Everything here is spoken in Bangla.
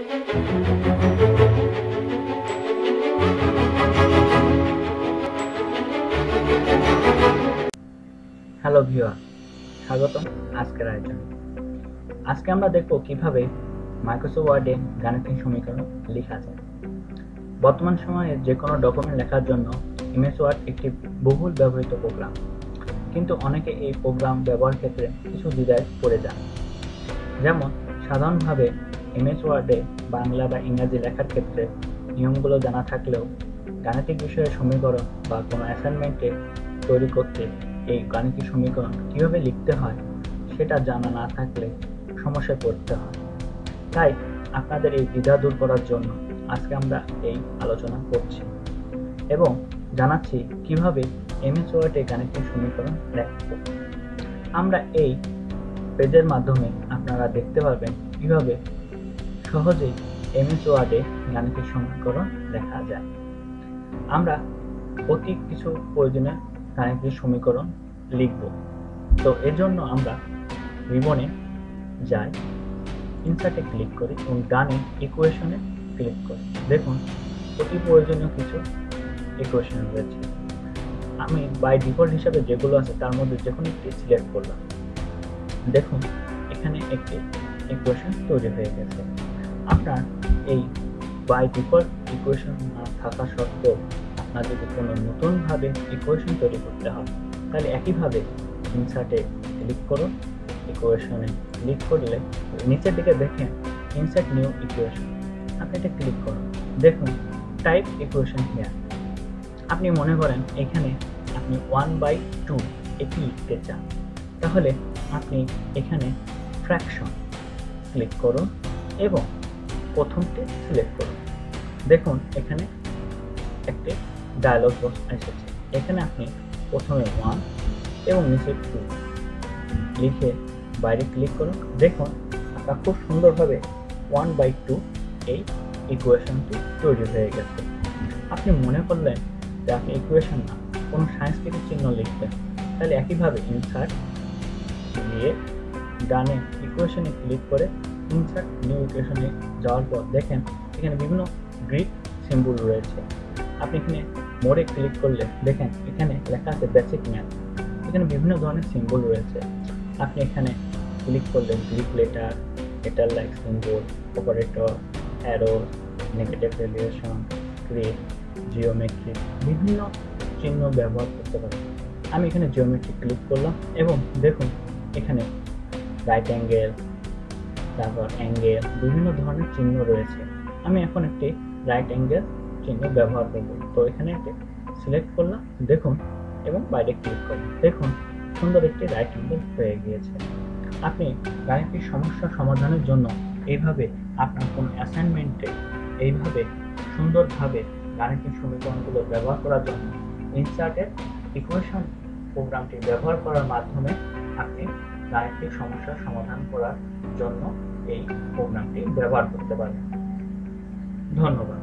হ্যালো ভিউয়ার, স্বাগতম আজকের আয়োজনে। আজকে আমরা দেখব কিভাবে মাইক্রোসফট ওয়ার্ডে গাণিতিক সমীকরণ লেখা যায়। বর্তমান সময়ে যে কোনো ডকুমেন্ট লেখার জন্য এমএস ওয়ার্ড একটি বহুল ব্যবহৃত প্রোগ্রাম, কিন্তু অনেকে এই প্রোগ্রাম ব্যবহার ক্ষেত্রে কিছু দ্বিধায় পড়ে যান। যেমন সাধারণভাবে এমএস ওয়ার্ডে বাংলা বা ইংরাজি লেখার ক্ষেত্রে নিয়মগুলো জানা থাকলেও গাণিতিক বিষয়ে সমীকরণ বা কোনো অ্যাসাইনমেন্টে তৈরি করতে এই গাণিতিক সমীকরণ কিভাবে লিখতে হয় সেটা জানা না থাকলে সমস্যায় পড়তে হয়। তাই আপনাদের এই দ্বিধা দূর করার জন্য আজকে আমরা এই আলোচনা করছি এবং জানাচ্ছি কিভাবে এমএস ওয়ার্ডে গাণিতিক সমীকরণ লিখব। আমরা এই পেজের মাধ্যমে আপনারা দেখতে পারবেন কিভাবে সহজেই এমএস ওয়ার্ডে গাণিতিক সমীকরণ লেখা যায়। আমরা অতি কিছু প্রয়োজনীয় গাণিতিক সমীকরণ লিখব। তো এর জন্য আমরা রিবনে যাই, ইনসার্টে ক্লিক করি এবং ডানে ইকুয়েশনে ক্লিক করি। দেখুন অতি প্রয়োজনীয় কিছু ইকুয়েশন রয়েছে। আমি বাই ডিফল্ট হিসাবে যেগুলো আছে তার মধ্যে যে কোনো একটি সিলেক্ট করলাম। দেখুন এখানে একটি ইকুয়েশন তৈরি হয়ে গেছে। আপনার এই বাই ডিফল্ট ইকুয়েশন না থাকা সত্ত্বেও আপনার যদি কোনো নতুনভাবে ইকুয়েশন তৈরি করতে হয় তাহলে একইভাবে ইনসার্টে ক্লিক করুন, ইকুয়েশনে ক্লিক করলে নিচের দিকে দেখেন ইনসার্ট নিউ ইকুয়েশন, আপনি এটা ক্লিক করুন। দেখুন টাইপ ইকুয়েশন হিয়ার। আপনি মনে করেন এখানে আপনি 1/2 এটি লিখতে চান, তাহলে আপনি এখানে ফ্র্যাকশন ক্লিক করুন এবং প্রথমটি সিলেক্ট করুন। দেখুন এখানে একটি ডায়লগ বক্স এসেছে। এখানে আপনি প্রথমে 1 এবং নিচে 2 লিখে বাইরে ক্লিক করুন। দেখুন আপনার খুব সুন্দরভাবে 1/2 এই ইকুয়েশনটি তৈরি হয়ে গেছে। আপনি মনে করলেন যে আপনি ইকুয়েশন না কোনো সায়েন্সটিফিক চিহ্ন লিখবেন, তাহলে একইভাবে ইনসার্ট দিয়ে ডানে ইকুয়েশনে ক্লিক করে ইনসার্ট নিউ ইকুয়েশনে যাওয়ার পর দেখেন এখানে বিভিন্ন গ্রিক সিম্বল রয়েছে। আপনি এখানে মোড়ে ক্লিক করলে দেখেন এখানে লেখা আছে বেসিক ম্যাথ। এখানে বিভিন্ন ধরনের সিম্বল রয়েছে। আপনি এখানে ক্লিক করলে Greek letter, letter like symbol, operator, arrow, negative relation, Greek, geometry বিভিন্ন চিহ্ন ব্যবহার করতে পারেন। আমি এখানে জিওমেট্রি ক্লিক করলাম এবং দেখুন এখানে রাইট অ্যাঙ্গেল, তারপর অ্যাঙ্গেল, বিভিন্ন ধরনের চিহ্ন রয়েছে। আমি এখন একটি রাইট অ্যাঙ্গেল চিহ্ন ব্যবহার করব। তো এখানে একটি সিলেক্ট করলাম, দেখুন এবং বাইরে ক্লিক করুন। দেখুন সুন্দর একটি রাইট অ্যাঙ্গেল হয়ে গিয়েছে। আপনি গাণিতিক সমস্যা সমাধানের জন্য এইভাবে আপনার কোন অ্যাসাইনমেন্টে এইভাবে সুন্দরভাবে গাণিতিক সমীকরণগুলো ব্যবহার করার জন্য ইনসার্টের ইকুয়েশন প্রোগ্রামটি ব্যবহার করার মাধ্যমে আপনি গাণিতিক সমস্যার সমাধান করার জন্য এই প্রোগ্রামটি ব্যবহার করতে পারেন। ধন্যবাদ।